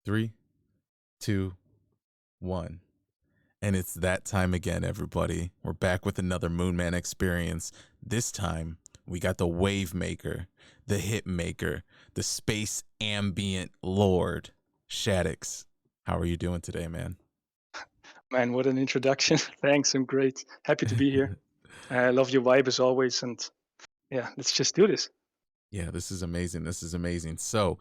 Three, two, one. And it's that time again, everybody. We're back with another Moonman experience. This time, we got the wave maker, the hit maker, the space ambient lord, Shaddix. How are you doing today, man? Man, what an introduction. Thanks. I'm great. Happy to be here. I love your vibe as always. And yeah, let's just do this. Yeah, this is amazing. This is amazing. So,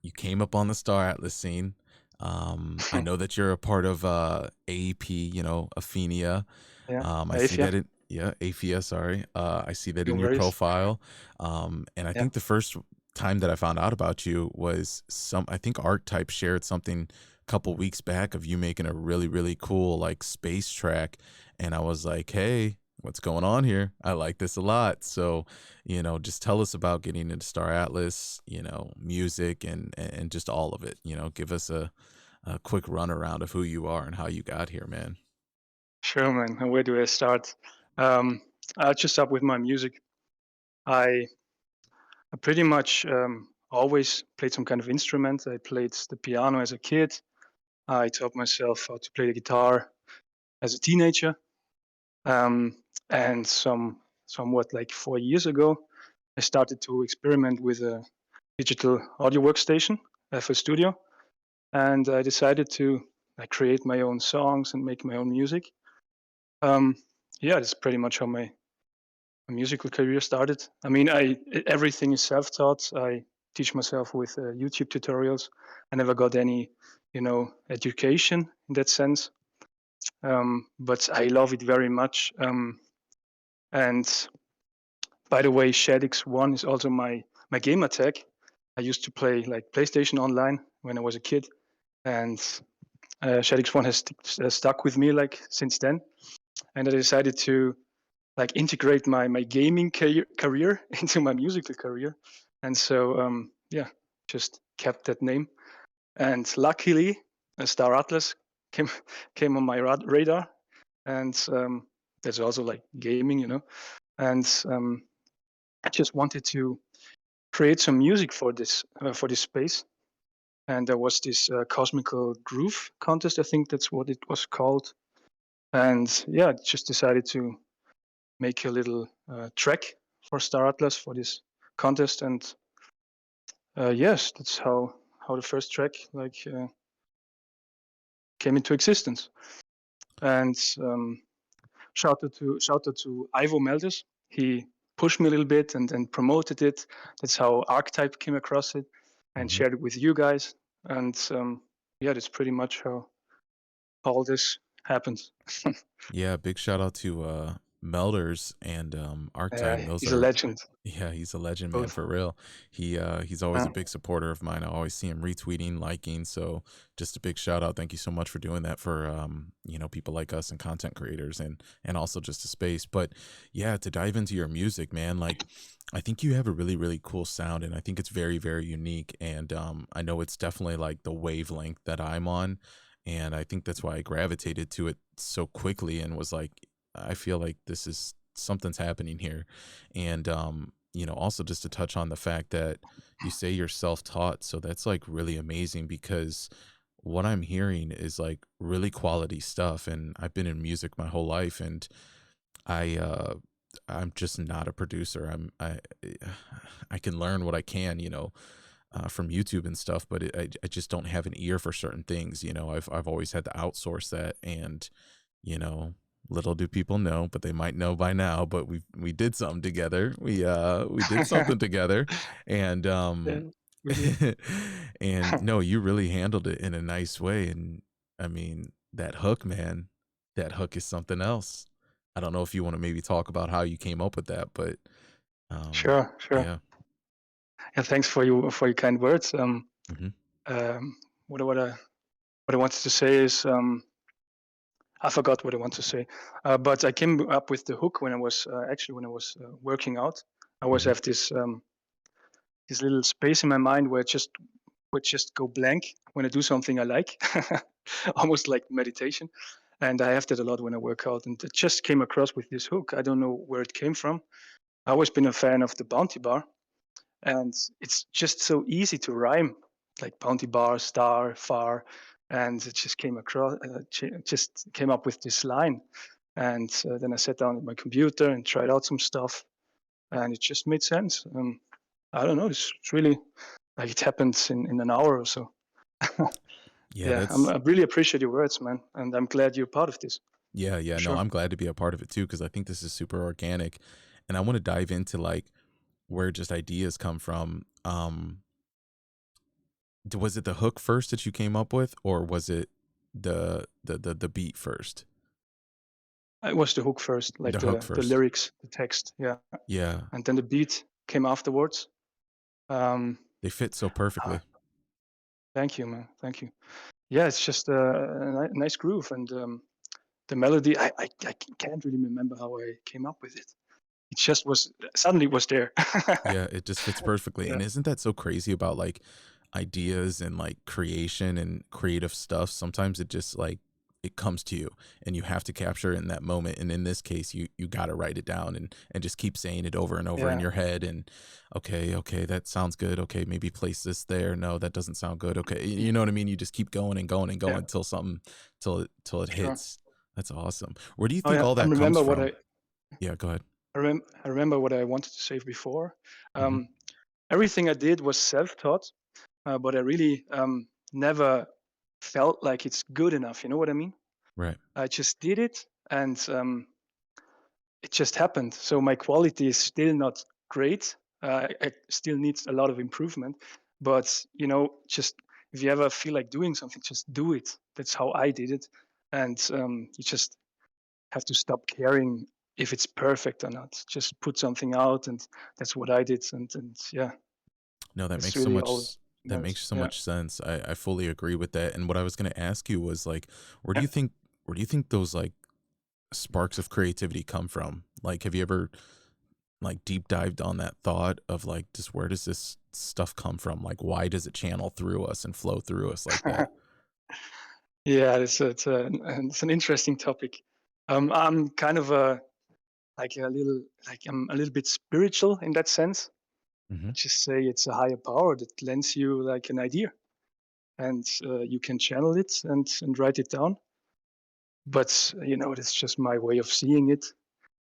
you came up on the Star Atlas scene. I know that you're a part of AEP, Athenia. Yeah. I see Afia, that in yeah, Aphia, sorry. I see that no in your worries. profile. And I Yeah. think the first time that I found out about you was I think Archetype shared something a couple weeks back of you making a really, really cool like space track. And I was like, hey, what's going on here? I like this a lot. So, just tell us about getting into Star Atlas, music and just all of it. Give us a quick run around of who you are and how you got here, man. Sure, man. And where do I start? Um, I'll just start with my music. I, I pretty much always played some kind of instrument. I played the piano as a kid. I taught myself how to play the guitar as a teenager. And somewhat like 4 years ago, I started to experiment with a digital audio workstation, FL Studio, and I decided to like create my own songs and make my own music. Um, yeah, that's pretty much how my musical career started. I mean, everything is self-taught. I teach myself with YouTube tutorials. I never got any, education in that sense. But I love it very much. And by the way, Shaddix One is also my gamer tag. I used to play like PlayStation Online when I was a kid, and Shaddix One has stuck with me like since then. And I decided to like integrate my gaming career into my musical career, and so yeah, just kept that name. And luckily, Star Atlas came came on my radar, and that's also like gaming, And I just wanted to create some music for this space. And there was this cosmical groove contest. I think that's what it was called. And yeah, just decided to make a little track for Star Atlas for this contest. And yes, that's how the first track like came into existence. And shout out to Ivo Melders. He pushed me a little bit and promoted it. That's how Archetype came across it and Mm-hmm. shared it with you guys. And yeah, that's pretty much how all this happens. Yeah, big shout out to Melders and Archetype. Those He's a are legend, yeah, he's a legend, man, both. for real. He's always Uh, a big supporter of mine. I always see him retweeting, liking. So just a big shout out. Thank you so much for doing that for people like us and content creators and also just a space. But yeah, to dive into your music, man, like I think you have a really, really cool sound and I think it's very, very unique. And I know it's definitely like the wavelength that I'm on. And I think that's why I gravitated to it so quickly and was like, I feel like this is something's happening here. And also just to touch on the fact that you say you're self-taught, so that's like really amazing because what I'm hearing is like really quality stuff. And I've been in music my whole life, and I I'm just not a producer. I can learn what I can, from YouTube and stuff, but I just don't have an ear for certain things. I've always had to outsource that, and you know, little do people know, but they might know by now. But we did something together. We did something together, and yeah, we did. and no, you really handled it in a nice way. And I mean, that hook, man, that hook is something else. I don't know if you want to maybe talk about how you came up with that, but Sure, sure. yeah. Yeah, thanks for your kind words. Hmm. Um, what I wanted to say is I forgot what I want to say, but I came up with the hook when I was actually when I was working out. I always Hmm. have this little space in my mind where it just would just go blank when I do something I like, almost like meditation. And I have that a lot when I work out. And it just came across with this hook. I don't know where it came from. I've always been a fan of the Bounty Bar, and it's just so easy to rhyme like Bounty Bar, Star, Far, and it just just came up with this line. And then I sat down at my computer and tried out some stuff, and it just made sense. I don't know. It's really like it happened in an hour or so. Yeah, Yeah, that's I really appreciate your words, man, and I'm glad you're part of this. yeah, yeah. No, Sure. I'm glad to be a part of it too because I think this is super organic, and I want to dive into like where just ideas come from. Was it the hook first that you came up with, or was it the beat first? It was the hook first, like The hook the first. lyrics, the text, yeah, Yeah, and then the beat came afterwards. Um, they fit so uh, perfectly. Thank you, man. Thank you. Yeah, it's just a nice groove, and the melody. I can't really remember how I came up with it. It just was suddenly was there. Yeah, it just fits perfectly. Yeah, And isn't that so crazy about like ideas and like creation and creative stuff? Sometimes it just like it comes to you and you have to capture it in that moment. And in this case, you got to write it down and just keep saying it over and over in yeah, your head. And okay, okay, that sounds good. Okay, maybe place this there. No, that doesn't sound good. Okay, you know what I mean? You just keep going and going and yeah, going till something till it sure. hits. That's awesome. Where do you Oh think yeah, all I that comes remember what from? Yeah, go ahead. I remember what I wanted to say before. Hmm. Um, Everything I did was self-taught, but I really never felt like it's good enough. You know what I mean? Right. I just did it, and it just happened. So my quality is still not great. I still needs a lot of improvement. But just if you ever feel like doing something, just do it. That's how I did it, and you just have to stop caring if it's perfect or not. Just put something out, and that's what I did. And yeah, No, that that's makes so really much all it that meant. makes so Yeah. much sense. I fully agree with that. And what I was going to ask you was like, where do Yeah. you think where do you think those like sparks of creativity come from? Like, have you ever like deep dived on that thought of like, just where does this stuff come from? Like, why does it channel through us and flow through us like that? Yeah, it's an interesting topic. I'm kind of I'm a little bit spiritual in that sense. I Hmm. just say it's a higher power that lends you like an idea, and you can channel it and write it down. But that's just my way of seeing it.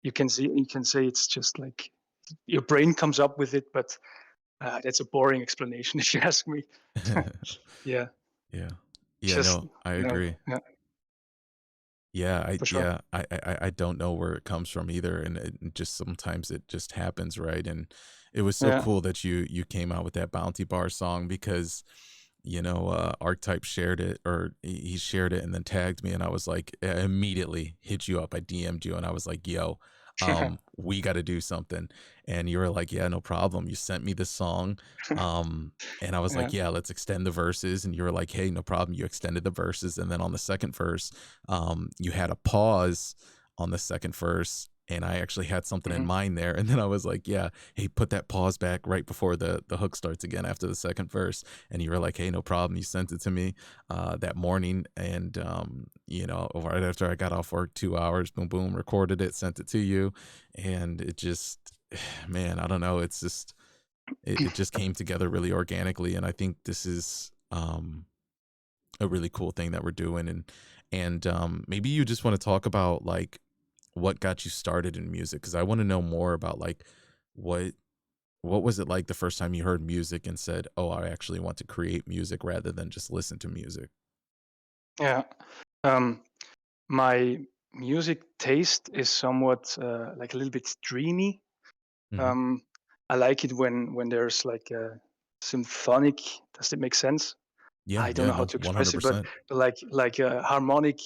You can say it's just like your brain comes up with it, but that's a boring explanation if you ask me. Yeah, Yeah. Yeah, just no, I agree. yeah, for sure. I don't know where it comes from either, and it just sometimes it just happens, right? And it was so Yeah. cool that you came out with that Bounty Bar song because Archetype shared it, or he shared it and then tagged me, and I was like, I immediately hit you up. I DM'd you, and I was like, yo, we got to do something. And you were like, yeah, no problem. You sent me the song, um, and I was Yeah. like, yeah, let's extend the verses. And you were like, hey, no problem. You extended the verses, and then on the second verse, you had a pause on the second verse. And I actually had something in Mhm. mind there. And then I was like, yeah, hey, put that pause back right before the hook starts again after the second verse. And you were like, hey, no problem. You sent it to me that morning. And, right after I got off work, 2 hours, boom, boom, recorded it, sent it to you. And it just, man, I don't know. It's just, it just came together really organically. And I think this is a really cool thing that we're doing. And maybe you just want to talk about like what got you started in music, because I want to know more about like what what was it like the first time you heard music and said, "Oh, I actually want to create music rather than just listen to music?" Yeah. Um, my music taste is somewhat like a little bit dreamy. Mhm. Um, I like it when there's like a symphonic. Does it make sense? Yeah, I don't yeah, know how no, to express it, but 100%. like harmonic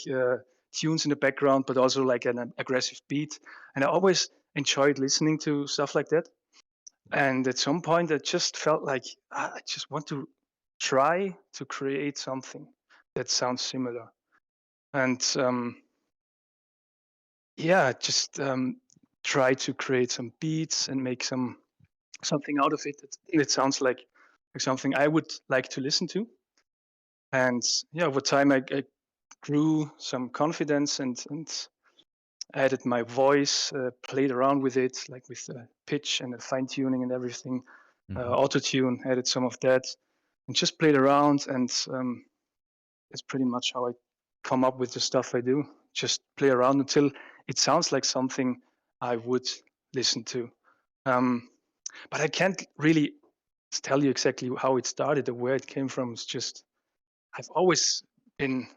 tunes in the background, but also like an aggressive beat. And I always enjoyed listening to stuff like that. And at some point, I just felt like I just want to try to create something that sounds similar. And yeah, just try to create some beats and make something out of it. It sounds like something I would like to listen to. And yeah, over time, I grew some confidence and added my voice, played around with it, like with pitch and the fine tuning and everything. Mhm. Auto tune, added some of that, and just played around. And that's pretty much how I come up with the stuff I do. Just play around until it sounds like something I would listen to. Um, but I can't really tell you exactly how it started or where it came from. It's just I've always been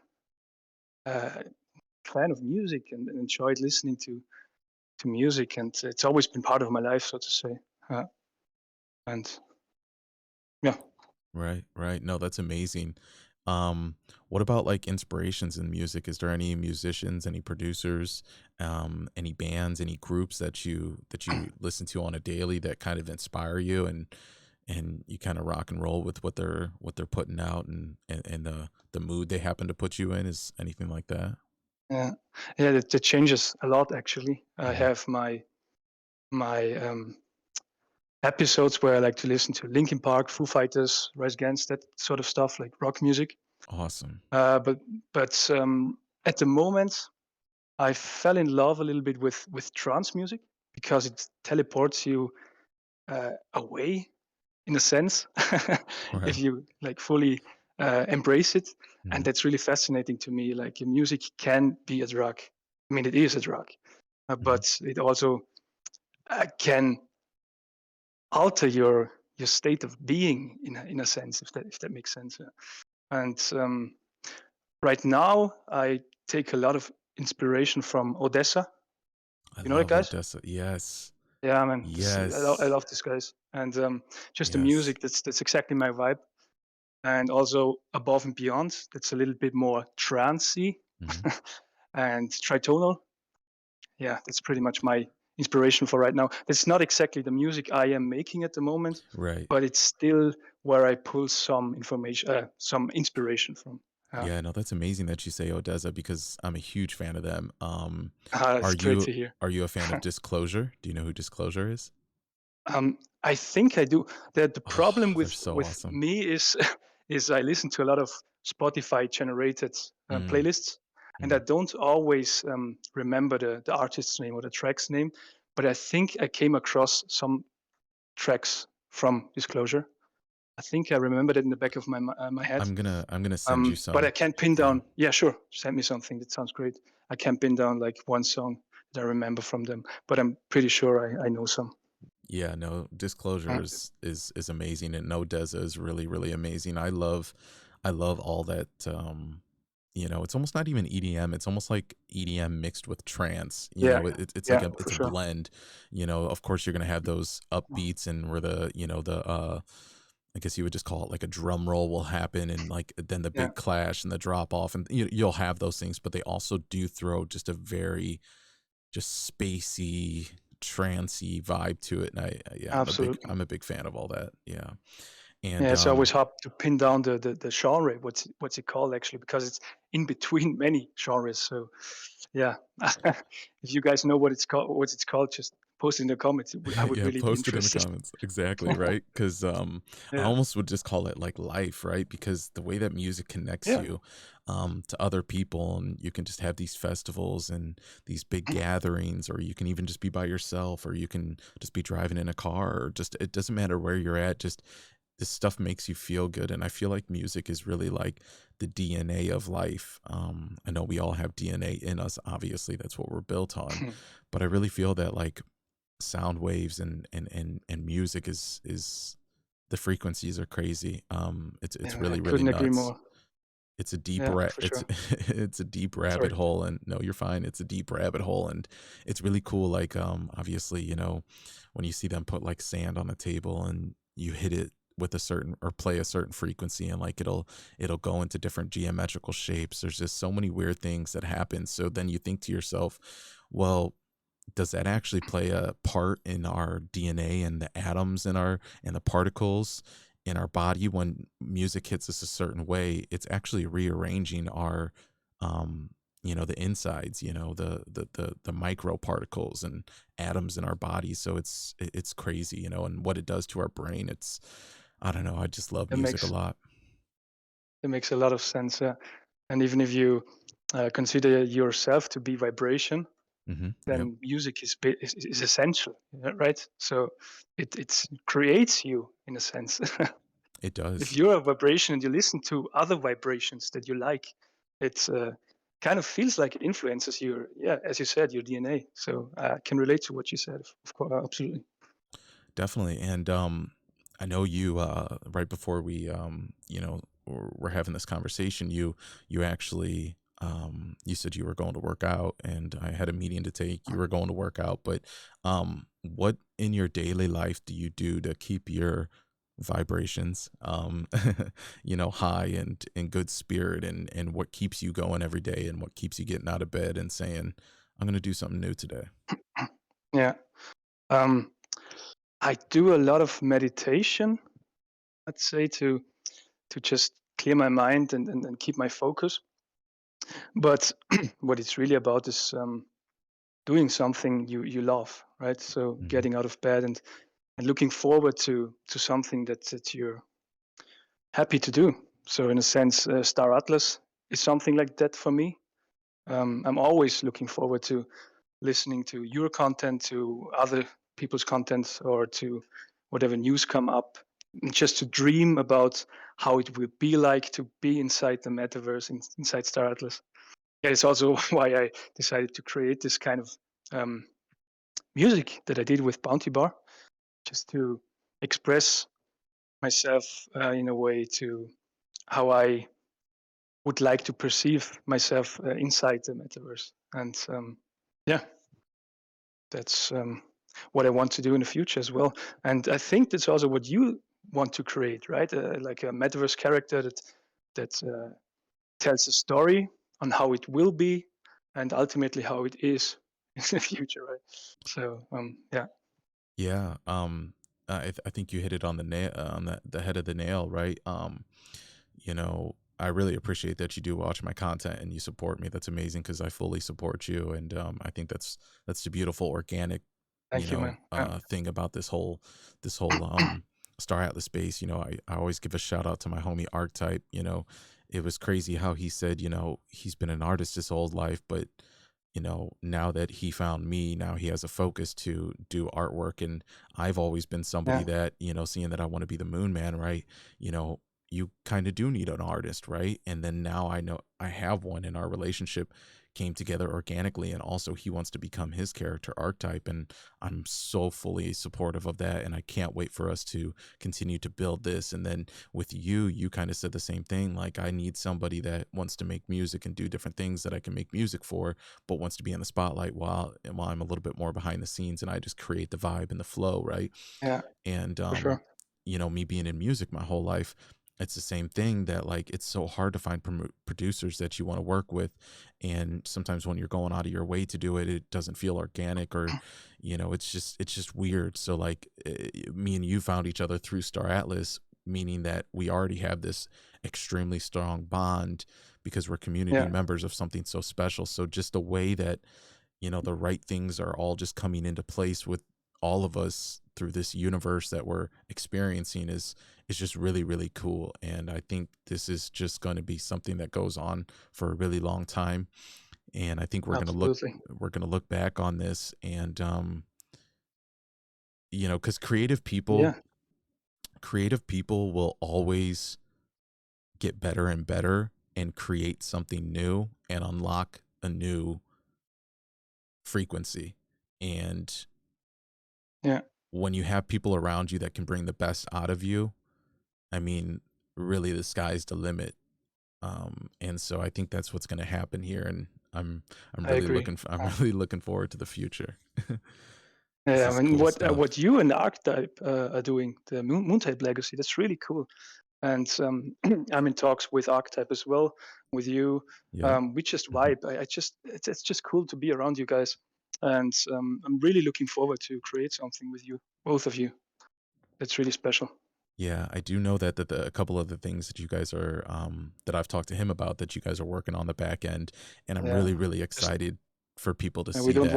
a fan of music and enjoyed listening to music, and it's always been part of my life, so to say. Uh, and yeah, Right, right. No, that's amazing. Um, what about like inspirations in music? Is there any musicians, any producers, any bands, any groups that you listen to on a daily that kind of inspire you and you kind of rock and roll with what they're putting out and the mood they happen to put you in? Is anything like that? yeah, yeah. That changes a lot. Actually, I Hmm. have my episodes where I like to listen to Linkin Park, Foo Fighters, Rise Against, that sort of stuff, like rock music. Awesome. But at the moment, I fell in love a little bit with trance music because it teleports you away in a sense if Right. you like fully embrace it, and Hmm. that's really fascinating to me. Like music can be a drug. I mean, it is a drug, Hmm. but it also can alter your state of being in a sense, if that makes sense. And right now, I take a lot of inspiration from Odessa. I You know that love guys? Odessa. Yes. Yeah, man. I Yes. love these guys, and just the Yes. music. That's exactly my vibe. And also Above and Beyond. That's a little bit more trancey Hmm. and tritonal. Yeah, that's pretty much my inspiration for right now. It's not exactly the music I am making at the moment, Right. but it's still where I pull some information, some inspiration from. Yeah, Yeah, no, that's amazing that you say Odessa because I'm a huge fan of them. Are it's great you to hear. are you a fan of Disclosure? Do you know who Disclosure is? I think I do. The problem Oh, they're with so with awesome. me is is I listen to a lot of Spotify generated Mm, playlists, and I mhm. don't always remember the artist's name or the track's name. But I think I came across some tracks from Disclosure. I think I remembered it in the back of my head. I'm gonna send you But I some. can't pin Yeah. down. Yeah, sure. Send me something. That sounds great. I can't pin down like one song that I remember from them, but I'm pretty sure I know some. Yeah, no, Disclosure Uh, is amazing and No Deza is really, really amazing. I love all that you know, it's almost not even EDM. It's almost like EDM mixed with trance. You yeah, know, it's like yeah, a for it's a sure. blend. You know, of course you're gonna have those upbeats and where the, you know, the I guess you would just call it like a drum roll will happen and like then the Yeah, big clash and the drop off and you'll have those things, but they also do throw just a very just spacey, trancy vibe to it. And yeah, absolutely. I'm a big fan of all that. Yeah. And Yeah, it's always hard to pin down the genre. What's it called actually? Because it's in between many genres. So yeah, if you guys know what it's called, just post in the comments. I would yeah, really be post it in the interested. comments. Exactly, right? Because I Yeah, almost would just call it like life, right? Because the way that music connects yeah, you to other people, and you can just have these festivals and these big gatherings, or you can even just be by yourself, or you can just be driving in a car, or just it doesn't matter where you're at. Just this stuff makes you feel good, and I feel like music is really like the DNA of life. I know we all have DNA in us. Obviously, that's what we're built on, but I really feel that like sound waves and music is the frequencies are crazy. It's yeah. I really really couldn't agree nuts. more. It's a deep Yeah, for it's sure. it's a deep rabbit Sorry. hole, and no, you're fine. It's a deep rabbit hole, and it's really cool. Like obviously, you know, when you see them put like sand on a table and you hit it with a certain or play a certain frequency and like it'll go into different geometrical shapes. There's just so many weird things that happen. So then you think to yourself, well, does that actually play a part in our DNA and the atoms in our and the particles in our body when music hits us a certain way? It's actually rearranging our um you know the insides, you know, the micro particles and atoms in our body. So it's crazy, you know, and what it does to our brain. It's I don't know, I just love That music a makes lot. that makes a lot of sense. And even if you consider yourself to be vibration, Yep. then music is essential, right? So it creates you in a sense. It If does. you're a vibration and you listen to other vibrations that you like, it's kind of feels like it influences your, yeah, as you said, your DNA. So I can relate to what you said, of course, absolutely. Definitely. And I know you right before we we're having this conversation, you actually you said you were going to work out and I had a meeting to take. You were going to work out, but what in your daily life do you do to keep your vibrations high and in good spirit, and what keeps you going every day and what keeps you getting out of bed and saying, I'm going to do something new today? Yeah. Um, I do a lot of meditation, I'd say, to just clear my mind and keep my focus. But what it's really about is doing something you love, right? So Hmm. getting out of bed and looking forward to something that you're happy to do. So in a sense, Star Atlas is something like that for me. I'm always looking forward to listening to your content, to other people's content, or to whatever news come up, and just to dream about how it will be like to be inside the metaverse, inside Star Atlas. Yeah, it's also why I decided to create this kind of um, music that I did with Bounty Bar, just to express myself in a way to how I would like to perceive myself inside the metaverse. And yeah, that's what I want to do in the future as well. And I think that's also what you want to create, right? Like a metaverse character that tells a story on how it will be, and ultimately how it is in the future, right? So yeah, Yeah, I think you hit it on the nail, on the head of the nail, right? I really appreciate that you do watch my content and you support me. That's amazing because I fully support you, and I think that's the beautiful organic, thank you, man. Yeah, thing about this whole Star Atlas space. I always give a shout out to my homie Archetype. It was crazy how he said, he's been an artist his whole life, but now that he found me, now he has a focus to do artwork. And I've always been somebody yeah, that, seeing that I want to be the moon man, right? You know, you kind of do need an artist, right? And then now I know I have one, and our relationship came together organically. And also, he wants to become his character archetype. And I'm so fully supportive of that. And I can't wait for us to continue to build this. And then with you, you kind of said the same thing. Like, I need somebody that wants to make music and do different things that I can make music for, but wants to be in the spotlight while I'm a little bit more behind the scenes and I just create the vibe and the flow, right? yeah, And for sure. me being in music my whole life, it's the same thing, that like it's so hard to find producers that you want to work with, and sometimes when you're going out of your way to do it, it doesn't feel organic, or it's just weird. So like, me and you found each other through Star Atlas, meaning that we already have this extremely strong bond because we're community Yeah, members of something so special. So just the way that the right things are all just coming into place with all of us through this universe that we're experiencing is just really, really cool. And I think this is just going to be something that goes on for a really long time. And I think absolutely. we're going to look back on this, and cuz Yeah, creative people will always get better and better and create something new and unlock a new frequency. And yeah, when you have people around you that can bring the best out of you, I mean, really the sky's the limit. And so I think that's what's going to happen here. And I'm I really agree. I'm really looking forward to the future. This Yeah, I is mean, cool stuff. what you and Archetype are doing, the Moontype Legacy, that's really cool. And I'm in talks with Archetype as well, with you. Yep. We just Mhm. vibe. I just it's just cool to be around you guys, and I'm really looking forward to create something with you, both of you. That's really special. Yeah, I do know that a couple of the things that you guys are that I've talked to him about, that you guys are working on the back end, and I'm Yeah, really, really just excited for people to we see don't that.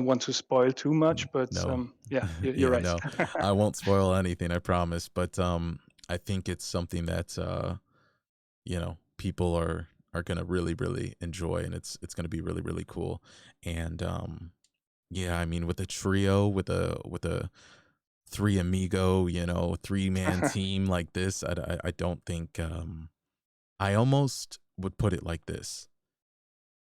want to spoil too much, but No. yeah, you're Yeah, right. no. I won't spoil anything, I promise. But I think it's something that people are gonna really, really enjoy, and it's gonna be really, really cool. And yeah, I mean, with a trio, with a three amigo, three man team like this. I don't think. I almost would put it like this: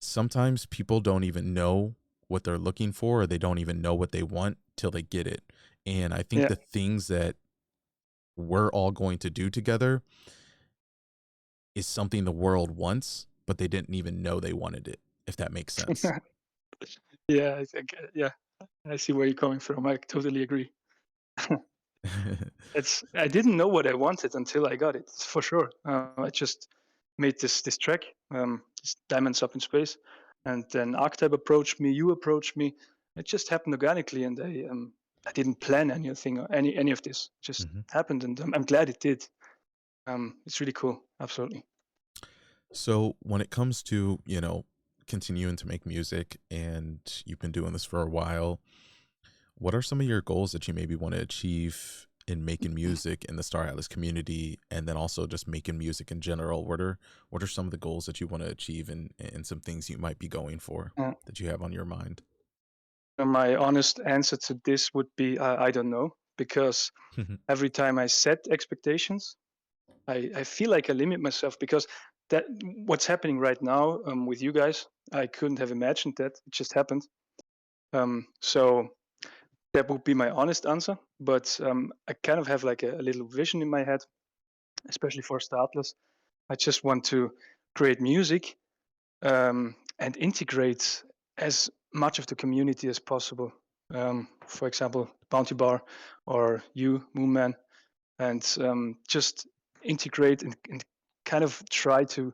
sometimes people don't even know what they're looking for, or they don't even know what they want till they get it. And I think Yeah. the things that we're all going to do together is something the world wants, but they didn't even know they wanted it, if that makes sense. Yeah, I think, yeah, I see where you're coming from. I totally agree. I didn't know what I wanted until I got it, for sure. I just made this track, this Diamonds Up in Space, and then Archetype approached me, you approached me. It just happened organically, and I didn't plan anything or any of this. It just Mhm. happened, and I'm glad it did. It's really cool. Absolutely. So when it comes to, continuing to make music and you've been doing this for a while, what are some of your goals that you maybe want to achieve in making music in the Star Atlas community, and then also just making music in general? What are some of the goals that you want to achieve, and some things you might be going for Uh, that you have on your mind? my honest answer to this would be I don't know, because every time I set expectations, I feel like I limit myself, because that what's happening right now, with you guys, I couldn't have imagined that. It just happened. So that would be my honest answer. But I kind of have like a little vision in my head, especially for Startless. I just want to create music, and integrate as much of the community as possible. For example, Bounty Bar or you, Moonman, and just integrate and kind of try to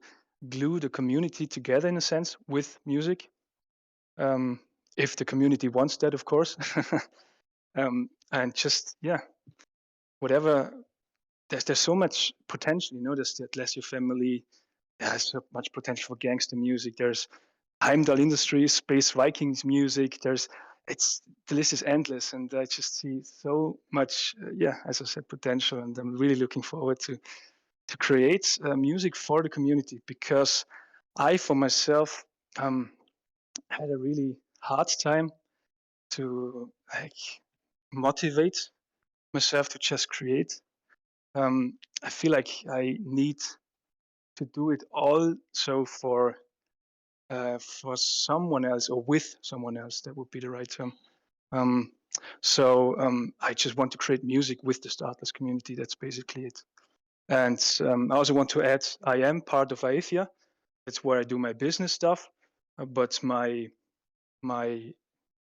glue the community together in a sense with music, um, if the community wants that, of course. And just, yeah, whatever. There's so much potential, there's the Atlassian family. There's so much potential for gangster music. There's Heimdall Industries, Space Vikings music. It's the list is endless, and I just see so much, yeah, as I said, potential, and I'm really looking forward to create music for the community, because I, for myself, um, had a really hard time to like motivate myself to just create. I feel like I need to do it all so for someone else, or with someone else. That would be the right term. Um, so I just want to create music with the Startless community. That's basically it. And I also want to add, I am part of Aethia. That's where I do my business stuff. But my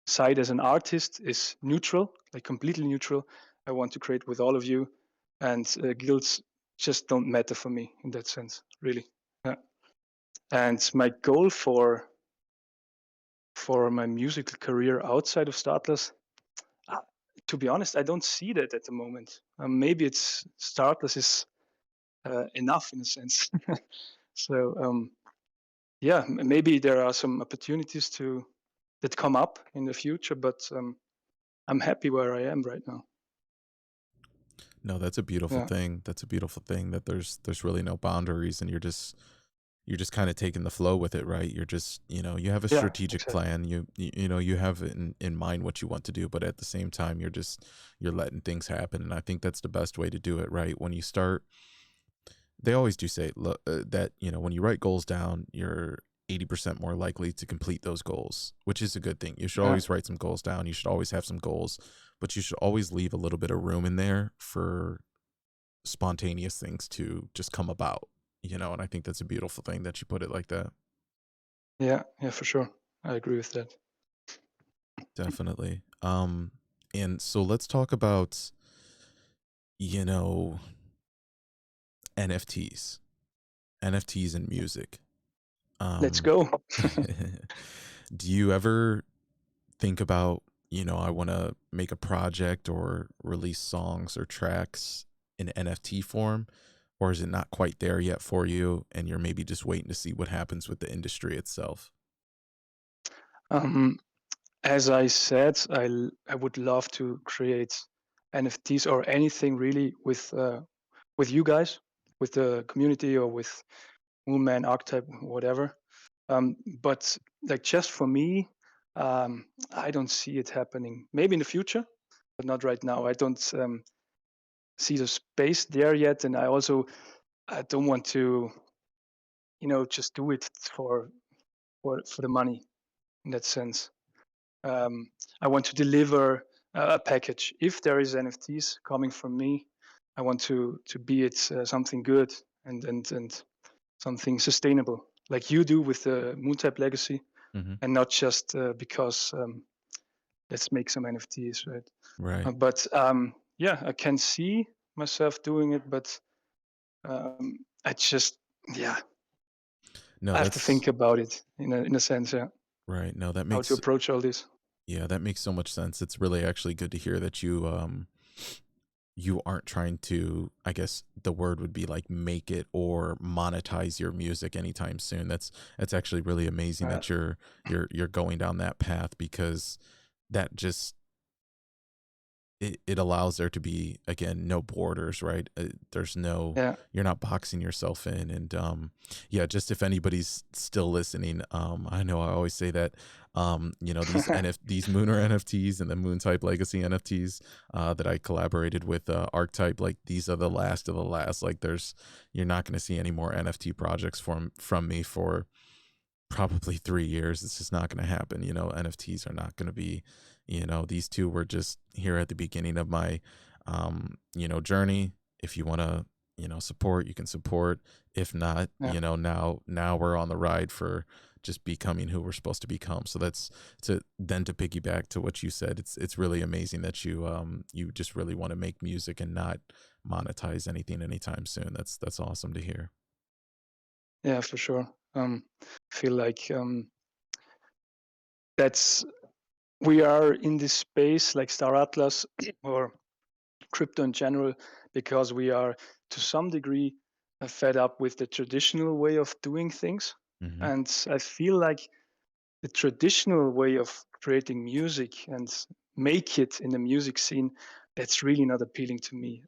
side as an artist is neutral, like completely neutral. I want to create with all of you, and guilds just don't matter for me in that sense, really. Yeah. And my goal for my musical career outside of Startless, uh, to be honest, I don't see that at the moment. Maybe it's Startless is enough in a sense. So yeah, maybe there are some opportunities that come up in the future, but I'm happy where I am right now. No, that's a beautiful Yeah, thing. That's a beautiful thing that there's really no boundaries, and you're just kind of taking the flow with it, right? You're just, you have a yeah, strategic exactly. plan. You have in mind what you want to do, but at the same time, you're letting things happen. And I think that's the best way to do it, right? When you start, they always do say that, when you write goals down, you're 80% more likely to complete those goals, which is a good thing. You should Yeah, always write some goals down. You should always have some goals, but you should always leave a little bit of room in there for spontaneous things to just come about, and I think that's a beautiful thing that you put it like that. yeah, yeah, for sure. I agree with that. Definitely. And so let's talk about, you know, NFTs, NFTs and music. Let's Um, go. do you ever think about, I want to make a project or release songs or tracks in NFT form, or is it not quite there yet for you and you're maybe just waiting to see what happens with the industry itself? um, as I said, I would love to create NFTs or anything really with you guys, with the community, or with Moonman, Archetype, whatever. But like just for me, I don't see it happening. Maybe in the future, but not right now. I don't see the space there yet, and I don't want to, just do it for the money in that sense. Um, I want to deliver a package. If there is NFTs coming from me, I want to be it something good and something sustainable, like you do with the Moontype Legacy, Hmm. and not just because let's make some NFTs, right? Right. Yeah, I can see myself doing it, but I just, yeah, No, I have to that's think about it in a sense, yeah, right. No, that how to makes approach all this. yeah, that makes so much sense. It's really actually good to hear that you aren't trying to, I guess the word would be like make it or monetize your music anytime soon. That's actually really amazing Uh, that you're going down that path, because that just it allows there to be, again, no borders, right? There's no, yeah, you're not boxing yourself in. And yeah, just if anybody's still listening, I know I always say that, these Mooner NFTs and the Moon Type Legacy NFTs that I collaborated with Archetype, like these are the last of the last. Like you're not going to see any more NFT projects from me for probably 3 years. It's just not going to happen. NFTs are not going to be, these two were just here at the beginning of my, journey. If you want to, support, you can support. If not, yeah, now we're on the ride for just becoming who we're supposed to become. So that's to piggyback to what you said. It's really amazing that you just really want to make music and not monetize anything anytime soon. That's awesome to hear. yeah, for sure. I feel like that's we are in this space like Star Atlas or crypto in general because we are to some degree fed up with the traditional way of doing things. Hmm. And I feel like the traditional way of creating music and make it in the music scene, that's really not appealing to me.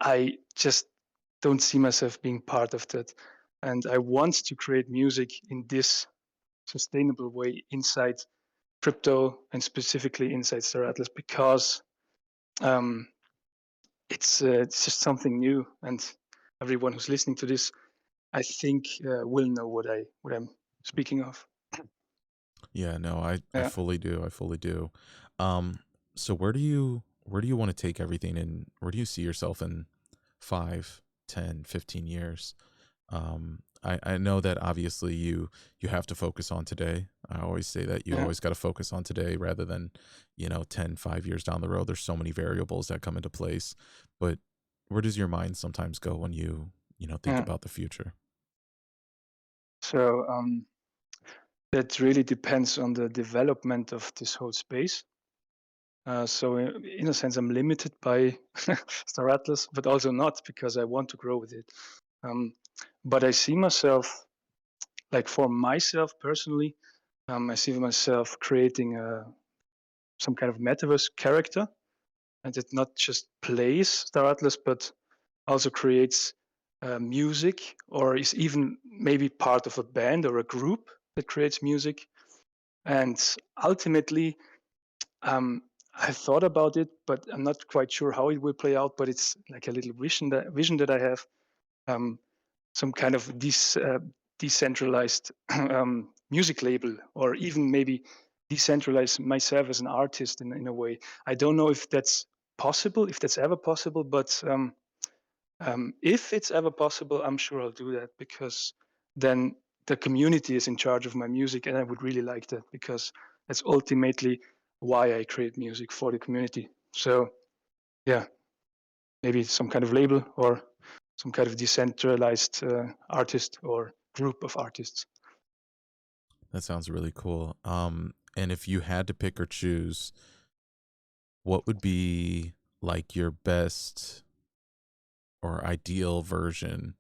I just don't see myself being part of that. And I want to create music in this sustainable way inside crypto and specifically inside Star Atlas because um, it's just something new, and everyone who's listening to this, I think, will know what I'm speaking of. Yeah, no, I Yeah, fully do. I fully do. Um, so where do you want to take everything, and where do you see yourself in 5, 10, 15 years? I know that obviously you have to focus on today. I always say that you yeah, always got to focus on today rather than, 10, 5 years down the road. There's so many variables that come into place. But where does your mind sometimes go when you think yeah. about the future? So that really depends on the development of this whole space. So in a sense, I'm limited by Star Atlas, but also not because I want to grow with it. Um, but I see myself, like for myself personally, I see myself creating some kind of metaverse character, and it not just plays Star Atlas, but also creates music, or is even maybe part of a band or a group that creates music. And ultimately, I thought about it, but I'm not quite sure how it will play out. But it's like a little vision that I have, um, some kind of decentralized music label, or even maybe decentralize myself as an artist in a way. I don't know if that's possible, if that's ever possible, but if it's ever possible, I'm sure I'll do that because then the community is in charge of my music, and I would really like that because that's ultimately why I create music for the community. So yeah, maybe some kind of label or some kind of decentralized artist or group of artists. That sounds really cool. And if you had to pick or choose, what would be like your best or ideal version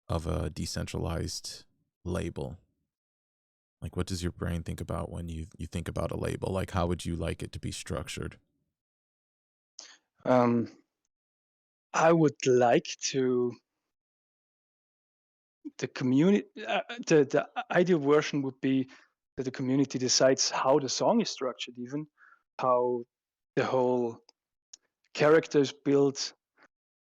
of a decentralized label? Like, what does your brain think about when you think about a label? Like, how would you like it to be structured? Um, I would like to the community. The ideal version would be that the community decides how the song is structured, even how. the whole characters built.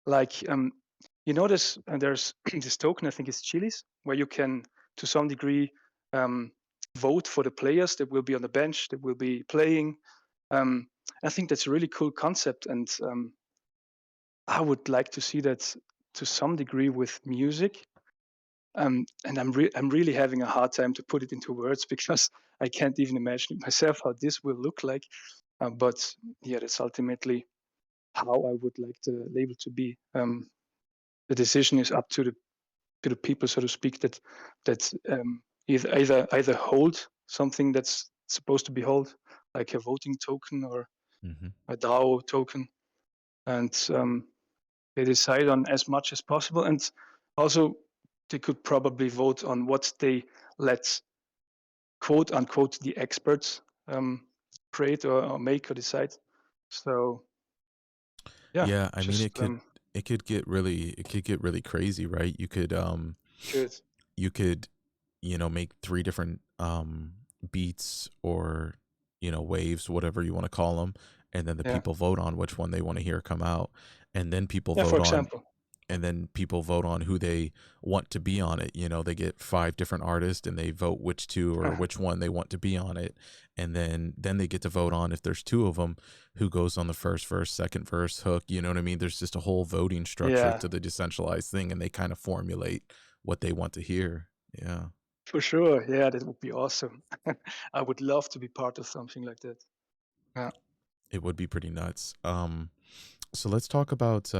Like you notice there's this token, I think it's chilies, where you can to some degree um, vote for the players that will be on the bench, that will be playing. I think that's a really cool concept, and I would like to see that to some degree with music. And I'm really having a hard time to put it into words because I can't even imagine it myself how this will look like. But yeah, that's ultimately how I would like the label to be. The decision is up to the people, so to speak, that either hold something that's supposed to be held, like a voting token or Hmm. a DAO token, and they decide on as much as possible. And also, they could probably vote on what they let quote unquote the experts create or make or decide. So yeah, Yeah, I mean just it could get really crazy, right? good. You could, make three different beats or, waves, whatever you want to call them, and then the Yeah, people vote on which one they want to hear come out, and then people yeah. For vote on example, who they want to be on it. They get five different artists and they vote which two or which one they want to be on it. And then they get to vote on, if there's two of them, who goes on the first verse, second verse, hook. You know what I mean? There's just a whole voting structure yeah, to the decentralized thing, and they kind of formulate what they want to hear. Yeah, for sure. Yeah, that would be awesome. I would love to be part of something like that. Yeah, it would be pretty nuts. So let's talk about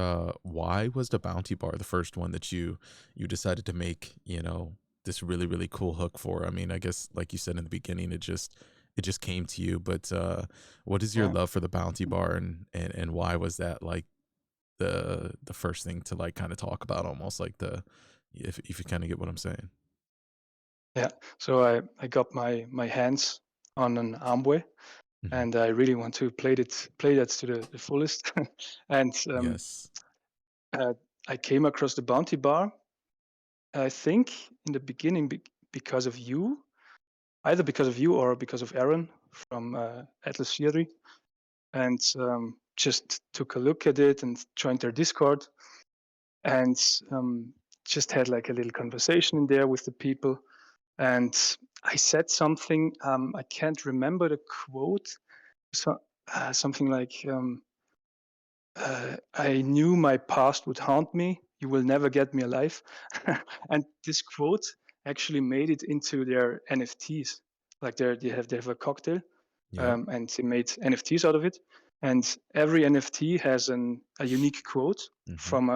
why was the bounty bar the first one that you decided to make, this really really cool hook for? I mean, I guess like you said in the beginning, it just came to you, but what is your yeah. love for the bounty bar, and why was that like the first thing to like kind of talk about, almost like the, if you kind of get what I'm saying? Yeah. So I got my hands on an Amway, Hmm. and I really want to play that to the fullest. And Yes. uh, I came across the Bounty Bar. I think in the beginning because of you, either because of you or because of Aaron from Atlas Theory, and just took a look at it and joined their Discord, and just had like a little conversation in there with the people. And I said something, I can't remember the quote, so, something like, I knew my past would haunt me. You will never get me alive. And this quote actually made it into their NFTs. Like they have a cocktail, Yep. and they made NFTs out of it. And every NFT has a unique quote Hmm. from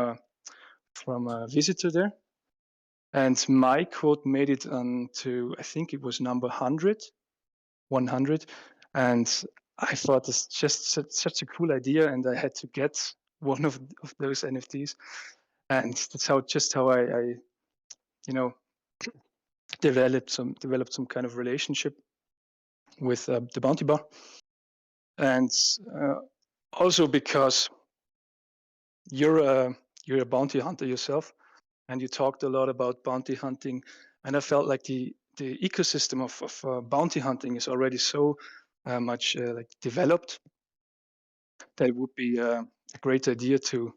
a visitor there. And my quote made it on to, I think it was number 100. And I thought it's just such a cool idea, and I had to get one of those NFTs. And that's how I you know developed some kind of relationship with the Bounty Bar. And uh, also because you're a you're a bounty hunter yourself, and you talked a lot about bounty hunting, and I felt like the ecosystem of bounty hunting is already so much like developed that it would be a great idea to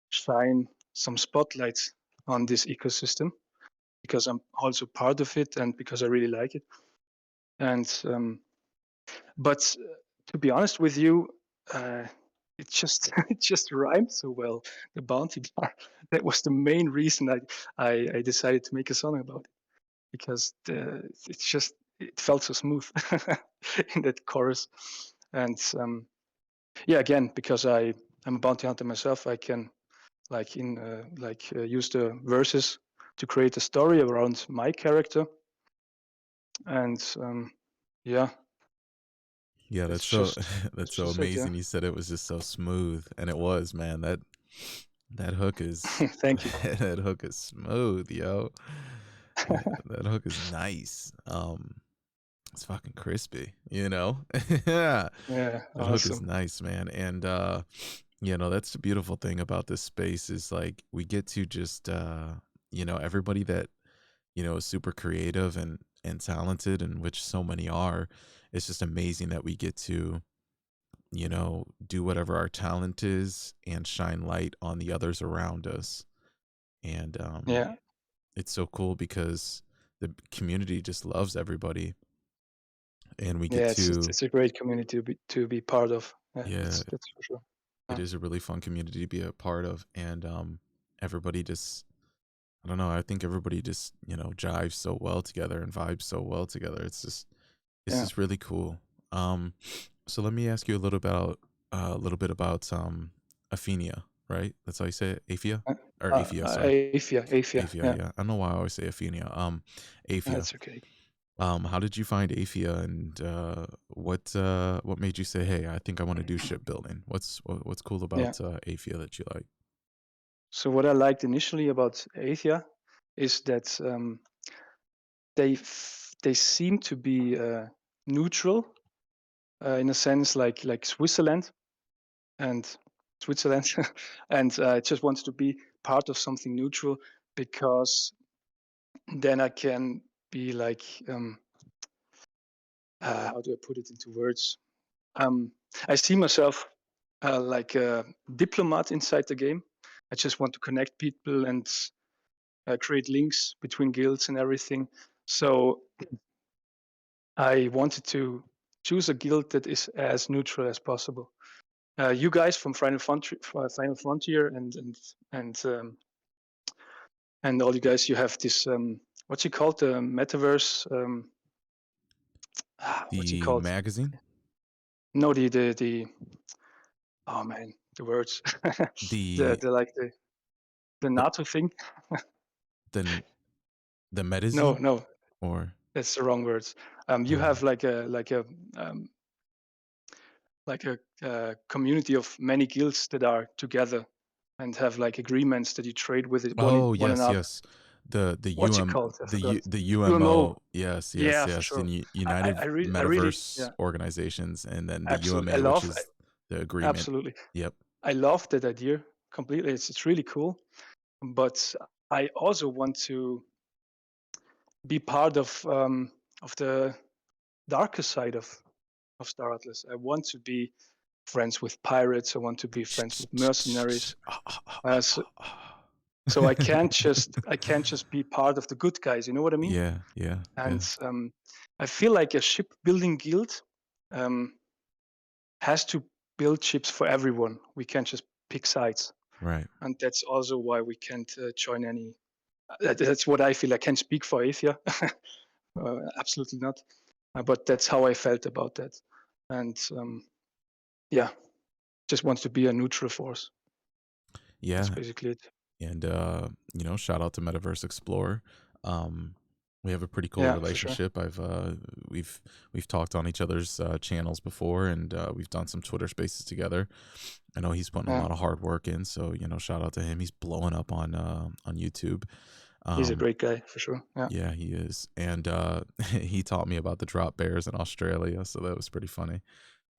shine some spotlights on this ecosystem, because I'm also part of it and because I really like it. And but to be honest with you, uh, it just it just rhymed so well. The Bounty Bar. That was the main reason I decided to make a song about it, because it felt so smooth in that chorus. And yeah, again, because I'm a bounty hunter myself, I can use the verses to create a story around my character. And yeah, Yeah, it's that's so just that's it's so just it. Yeah. amazing. You said it was just so smooth, and it was, man. That hook is Thank you. that hook is smooth, yo. That hook is nice. It's fucking crispy, you know? Yeah. Yeah, That hook is awesome. nice, man. And that's the beautiful thing about this space, is like we get to just everybody that, is super creative and talented, and which so many are. It's just amazing that we get to do whatever our talent is and shine light on the others around us. And Yeah, it's so cool because the community just loves everybody, and we get yeah. to, It's a great community to be part of. Yeah, yeah, that's for sure. it Yeah, is a really fun community to be a part of. And everybody just, I don't know, I think everybody just, jives so well together and vibes so well together. It's yeah. just really cool. Um, so let me ask you a little bit about Athenia, right? That's how you say it, Aphia or Aphia. Sorry, Aphia. Aphia. Yeah, Yeah, I don't know why I always say Athenia. Aphia. that's okay. How did you find Aphia, and what made you say, "Hey, I think I want to do shipbuilding"? What's cool Yeah. about Aphia that you like? So what I liked initially about Asia is that they seem to be neutral in a sense, like Switzerland and Switzerland, and I just want to be part of something neutral because then I can be like how do I put it into words? Um, I see myself like a diplomat inside the game. I just want to connect people and create links between guilds and everything. So I wanted to choose a guild that is as neutral as possible. You guys from Final Frontier, and all you guys, you have this what's it called, the metaverse? What's it The called? magazine, No, the oh man, the words, the the the NATO thing. the the No, medizin, no, or that's the wrong words. You uh, have um, like a community of many guilds that are together and have like agreements that you trade with oh one yes, another. yes, the What's it UM called? I forgot. the UMO. UMO, yes, yes, Yeah, for yes, the sure. United I really, Metaverse yeah, Organizations, and then the absolutely. UMA, which is the agreement. Absolutely. Yep. I love that idea completely. It's really cool. But I also want to be part of the darker side of Star Atlas. I want to be friends with pirates. I want to be friends with mercenaries. So, so I can't just be part of the good guys. You know what I mean? Yeah, yeah, And yeah. I feel like a shipbuilding guild um, has to build ships for everyone. We can't just pick sides, Right. and that's also why we can't join any. That's what I feel. I can't speak for Athia, absolutely not. But that's how I felt about that, and yeah, just want to be a neutral force. That's Yeah, basically it. and shout out to Metaverse Explorer. um we have a pretty cool Yeah, for sure. relationship. We've we've talked on each other's channels before, and we've done some Twitter spaces together. I know he's putting a Yeah, lot of hard work in, so shout out to him. He's blowing up on YouTube. he's a um great guy for sure. Yeah. yeah, he is. And he taught me about the drop bears in Australia, so that was pretty funny.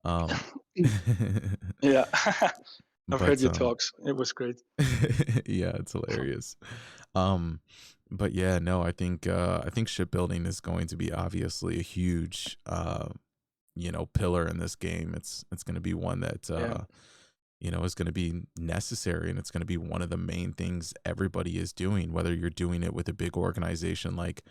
um Yeah, I've heard but your talks. It was great. yeah, it's hilarious. Um, but yeah, no, I think shipbuilding is going to be obviously a huge pillar in this game. It's going to be one that Yeah, is going to be necessary, and it's going to be one of the main things everybody is doing, whether you're doing it with a big organization like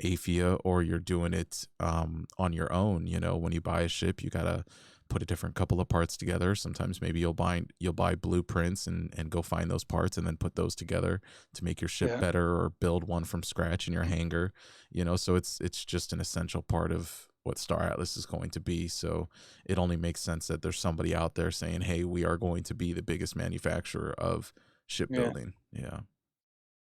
Aphia, or you're doing it on your own. When you buy a ship, you gotta put a different couple of parts together. Sometimes maybe you'll buy blueprints and go find those parts and then put those together to make your ship yeah, better, or build one from scratch in your hangar. So it's just an essential part of what Star Atlas is going to be. So it only makes sense that there's somebody out there saying, "Hey, we are going to be the biggest manufacturer of yeah. shipbuilding." Yeah.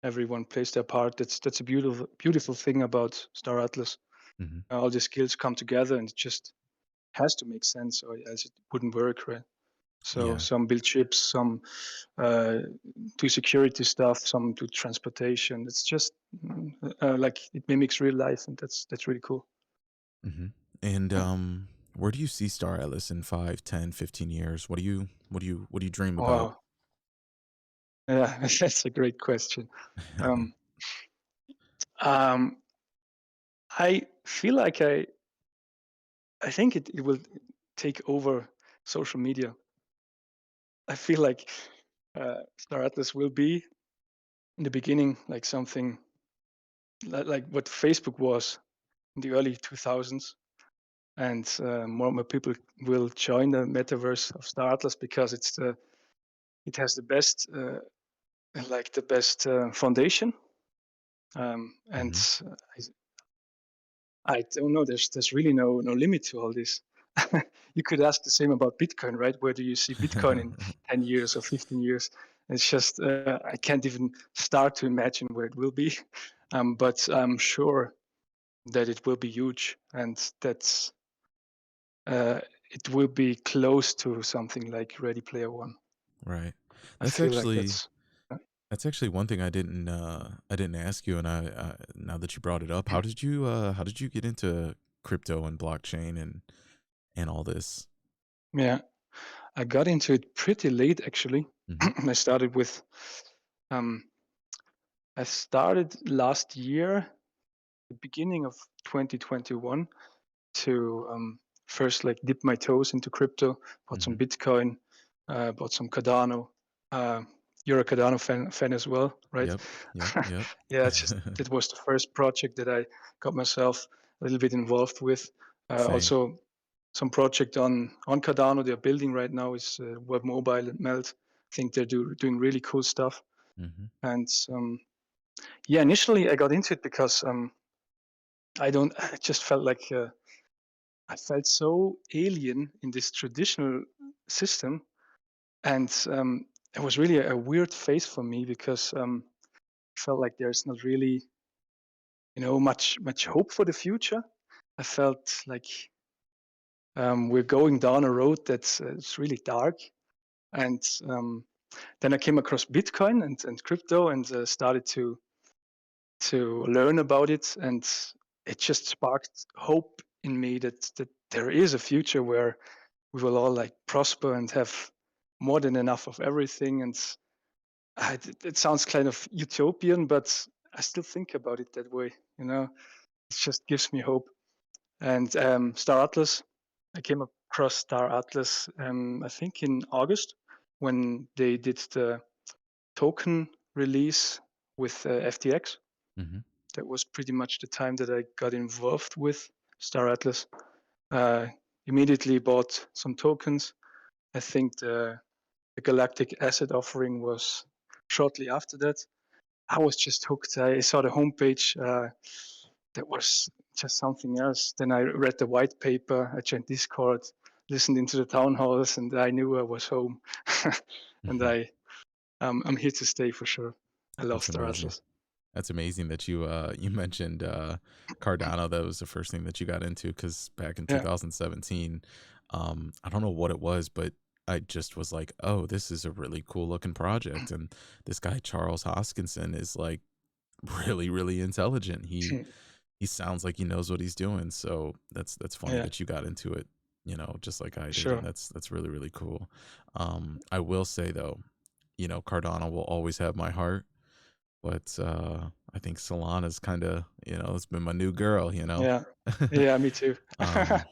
Everyone plays their part. That's a beautiful thing about Star Atlas. Hmm. All the skills come together, and it just has to make sense, or else it wouldn't work, right? So Yeah. some build ships, some uh, do security stuff, some do transportation. It's just like it mimics real life, and that's really cool. Hmm. And Yeah. where do you see Star Atlas in 5, 10, 15 years? What do you dream about? Wow. Yeah, that's a great question. Um, um, I feel like I think it will take over. social media. I feel like Star Atlas will be in the beginning like something like what Facebook was in the early 2000s, and more and more people will join the metaverse of Star Atlas because it has the best like the best foundation, and Hmm. I don't know. There's really no limit to all this. You could ask the same about Bitcoin, right? Where do you see Bitcoin in 10 years or 15 years? It's just I can't even start to imagine where it will be, but I'm sure that it will be huge, and that's it will be close to something like Ready Player One. Right. I That's feel like actually that's actually one thing I didn't ask you, and now that you brought it up, how did you get into crypto and blockchain and all this? yeah. I got into it pretty late actually. Hmm. I started with um, I started last year, the beginning of 2021, to first like dip my toes into crypto, bought some Hmm. Bitcoin, bought some Cardano. Uh, you're a Cardano fan as well, right? Yep. Yep. Yep. Yeah, it's just that was the first project that I got myself a little bit involved with. Same. Also, some project on Cardano they're building right now is Web Mobile and Melt. I think they're doing really cool stuff. Hmm. And yeah, initially I got into it because I just felt like I felt so alien in this traditional system, and it was really a weird phase for me because I felt like there's not really, much hope for the future. I felt like we're going down a road that's it's really dark, and then I came across Bitcoin and crypto and started to learn about it, and it just sparked hope in me that there is a future where we will all like prosper and have more than enough of everything. And it sounds kind of utopian, but I still think about it that way. It just gives me hope. And Star Atlas, I came across Star Atlas, I think in August when they did the token release with FTX. Hmm. That was pretty much the time that I got involved with Star Atlas. Uh, Immediately bought some tokens. I think the Galactic Asset offering was shortly after that. I was just hooked. I saw the homepage. That was just something else. Then I read the white paper. I joined Discord, listened into the town halls, and I knew I was home. And Hmm. I'm here to stay for sure. I love That's Star amazing. Atlas. That's amazing that you mentioned Cardano. That was the first thing that you got into because back in Yeah. 2017, I don't know what it was, but I just was like, oh, this is a really cool looking project, and this guy Charles Hoskinson is like really really intelligent. He sounds like he knows what he's doing. So that's funny Yeah. that you got into it, just like I did, and Sure. that's really really cool. I will say though, Cardano will always have my heart, but I think Solana's kind of, it's been my new girl. Yeah. Yeah, me too. um,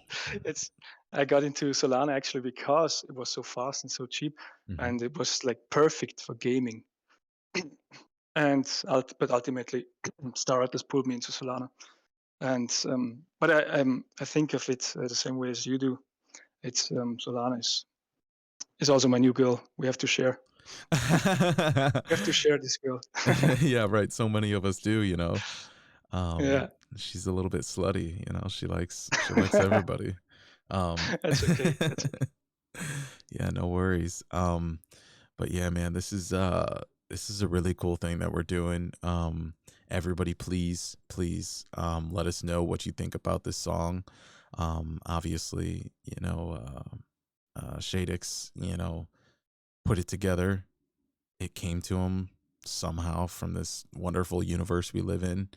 It's I got into Solana actually because it was so fast and so cheap, mhm. and it was like perfect for gaming. And but ultimately, Star Atlas pulled me into Solana. And but I think of it the same way as you do. It's Solana is also my new girl. We have to share. We have to share this girl. Yeah, right. So many of us do. Um, Yeah, she's a little bit slutty. She likes everybody. Um, that's okay. That's okay. yeah, no worries. But yeah, man, this is a really cool thing that we're doing. Everybody, please, let us know what you think about this song. Obviously, Shaddix, put it together. It came to him somehow from this wonderful universe we live in.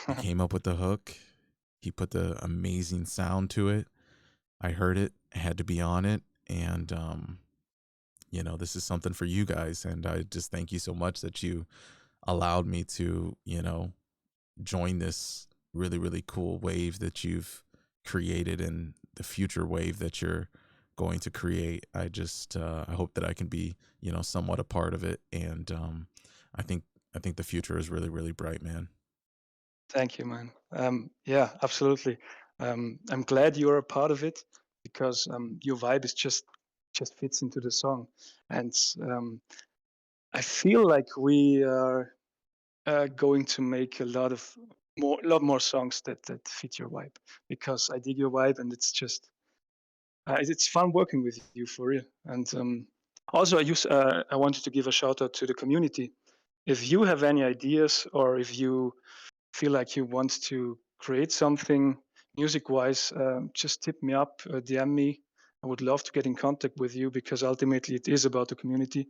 He came up with the hook. He put the amazing sound to it. I heard it, had to be on it, and this is something for you guys. And I just thank you so much that you allowed me to, join this really, really cool wave that you've created and the future wave that you're going to create. I hope that I can be, you know, somewhat a part of it. And I think I think the future is really, really bright, man. Thank you, man. Yeah, absolutely. I'm glad you're a part of it because your vibe is just fits into the song, and I feel like we are going to make a lot more songs that fit your vibe because I dig your vibe, and it's just it's fun working with you for real. And also, I wanted to give a shout out to the community. If you have any ideas or if you feel like you want to create something music wise, just tip me up, DM me. I would love to get in contact with you because ultimately it is about the community.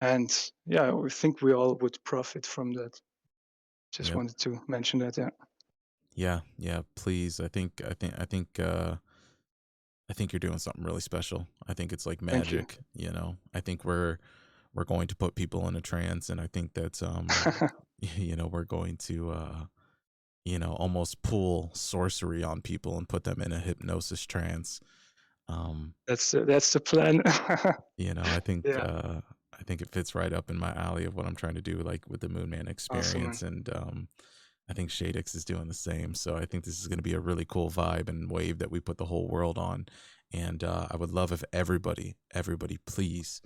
And yeah, I think we all would profit from that. Just Yep. wanted to mention that. Yeah. Yeah, yeah, please. I think you're doing something really special. I think it's like Thank you. magic, you know. I think we're going to put people in a trance, and I think that you know, we're going to you know, almost pull sorcery on people and put them in a hypnosis trance. Um, That's the plan. you know, Yeah. I think it fits right up in my alley of what I'm trying to do, like with the Moon Man Awesome, man. experience, and I think Shaddix is doing the same. So I think this is going to be a really cool vibe and wave that we put the whole world on. And I would love if everybody, please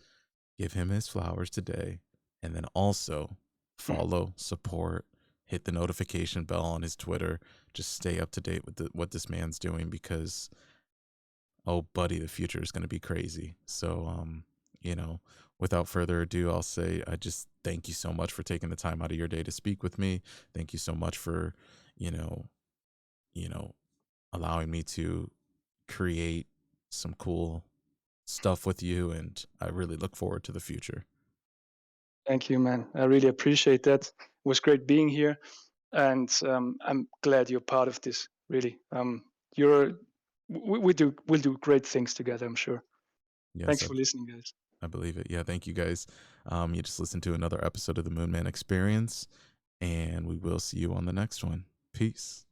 give him his flowers today, and then also Mm. follow, support, hit the notification bell on his Twitter. Just stay up to date with what this man's doing, because oh buddy, the future is going to be crazy. So you know, without further ado, I'll say I just thank you so much for taking the time out of your day to speak with me. Thank you so much for, you know, you know, allowing me to create some cool stuff with you, and I really look forward to the future. Thank you, man. I really appreciate that. It was great being here, and I'm glad you're part of this. Really, you're we'll do great things together. I'm sure. Yes, Thanks for listening, guys. I believe it. Yeah, thank you guys. You just listened to another episode of the Moon Man Experience, and we will see you on the next one. Peace.